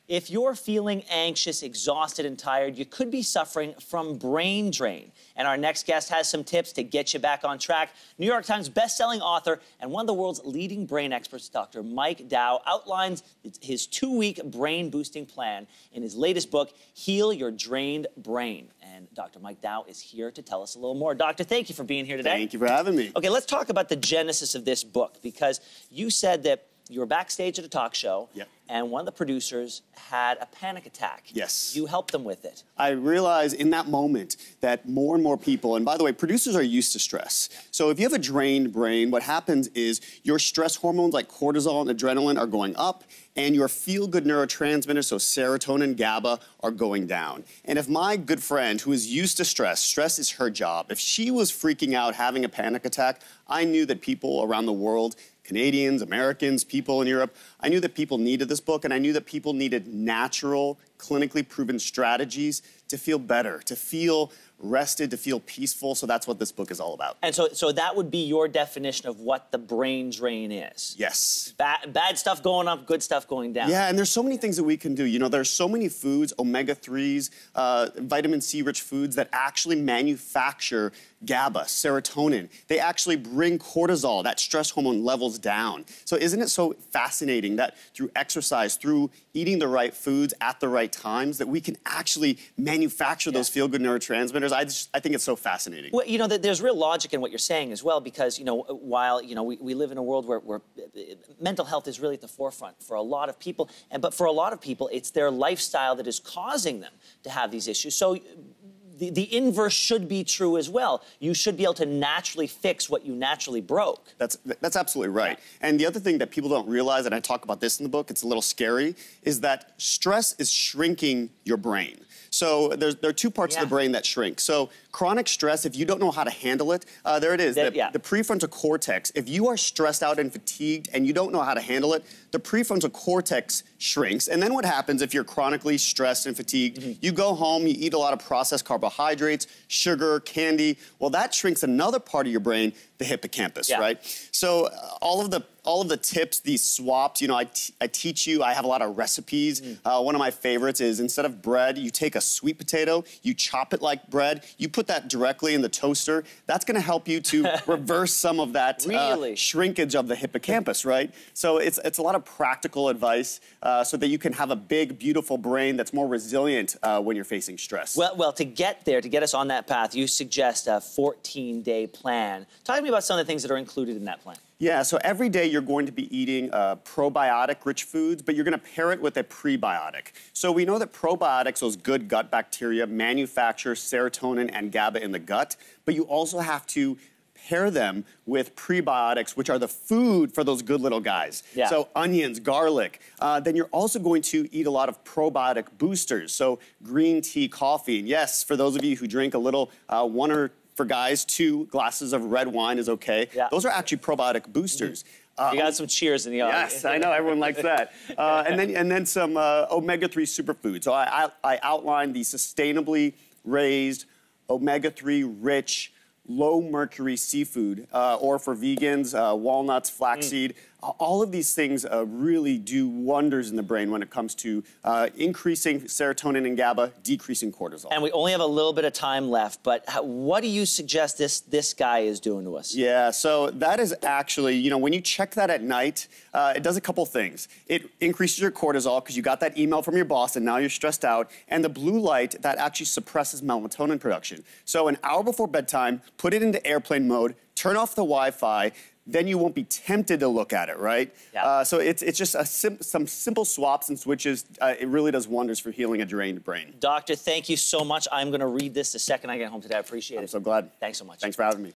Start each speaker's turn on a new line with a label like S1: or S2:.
S1: If you're feeling anxious, exhausted, and tired, you could be suffering from brain drain. And our next guest has some tips to get you back on track. New York Times bestselling author and one of the world's leading brain experts, Dr. Mike Dow, outlines his 2-week brain-boosting plan in his latest book, Heal Your Drained Brain. And Dr. Mike Dow is here to tell us a little more. Doctor, thank you for being here today.
S2: Thank you for having me.
S1: Okay, let's talk about the genesis of this book, because you said that you were backstage at a talk show, and one of the producers had a panic attack.
S2: Yes.
S1: You helped them with it.
S2: I realized in that moment that more and more people, and by the way, producers are used to stress. So if you have a drained brain, what happens is your stress hormones like cortisol and adrenaline are going up, and your feel-good neurotransmitters, so serotonin, GABA, are going down. And if my good friend, who is used to stress is her job, if she was freaking out, having a panic attack, I knew that people around the world, Canadians, Americans, people in Europe, I knew that people needed this book, and I knew that people needed natural, clinically proven strategies to feel better, to feel rested, to feel peaceful. So that's what this book is all about.
S1: And so that would be your definition of what the brain drain is.
S2: Yes.
S1: Bad stuff going up, good stuff going down.
S2: Yeah, and there's so many things that we can do. You know, there's so many foods, omega-3s, vitamin C-rich foods that actually manufacture GABA, serotonin. They actually bring cortisol, that stress hormone, levels down. So isn't it so fascinating that through exercise, through eating the right foods at the right times, that we can actually manufacture those feel-good neurotransmitters? I think it's so fascinating.
S1: Well, you know, there's real logic in what you're saying as well, because, you know, while, you know, we live in a world where mental health is really at the forefront for a lot of people, but for a lot of people, it's their lifestyle that is causing them to have these issues. So the inverse should be true as well. You should be able to naturally fix what you naturally broke.
S2: That's absolutely right. Yeah. And the other thing that people don't realize, and I talk about this in the book, it's a little scary, is that stress is shrinking your brain. So there are two parts of the brain that shrink. So chronic stress, if you don't know how to handle it, there it is, the prefrontal cortex. If you are stressed out and fatigued and you don't know how to handle it, the prefrontal cortex shrinks. And then what happens if you're chronically stressed and fatigued? You go home, you eat a lot of processed carbohydrates, sugar, candy. Well, that shrinks another part of your brain, the hippocampus, right? So all of the tips, these swaps, you know, I teach you, I have a lot of recipes. One of my favorites is, instead of bread, you take a sweet potato, you chop it like bread, you put that directly in the toaster. That's gonna help you to reverse some of that shrinkage of the hippocampus, right? So it's a lot of practical advice so that you can have a big, beautiful brain that's more resilient when you're facing stress.
S1: Well, to get there, to get us on that path, you suggest a 14-day plan. Talk to me about some of the things that are included in that plan.
S2: Yeah, so every day you're going to be eating probiotic-rich foods, but you're going to pair it with a prebiotic. So we know that probiotics, those good gut bacteria, manufacture serotonin and GABA in the gut, but you also have to pair them with prebiotics, which are the food for those good little guys. So onions, garlic. Then you're also going to eat a lot of probiotic boosters, so green tea, coffee. And yes, for those of you who drink a little, for guys, 2 glasses of red wine is okay. Those are actually probiotic boosters.
S1: You got some cheers in the audience.
S2: Yes, I know, everyone likes that. And then some omega-3 superfoods. So I outlined the sustainably raised, omega-3 rich, low mercury seafood, or for vegans, walnuts, flaxseed. All of these things really do wonders in the brain when it comes to increasing serotonin and GABA, decreasing cortisol.
S1: And we only have a little bit of time left, but what do you suggest this guy is doing to us?
S2: Yeah, so that is actually, you know, when you check that at night, it does a couple things. It increases your cortisol because you got that email from your boss and now you're stressed out. And the blue light, that actually suppresses melatonin production. So an hour before bedtime, put it into airplane mode, turn off the Wi-Fi, then you won't be tempted to look at it, right? So it's just some simple swaps and switches. It really does wonders for healing a drained brain.
S1: Doctor, thank you so much. I'm going to read this the second I get home today. I appreciate it.
S2: I'm so glad.
S1: Thanks so much.
S2: Thanks for having me.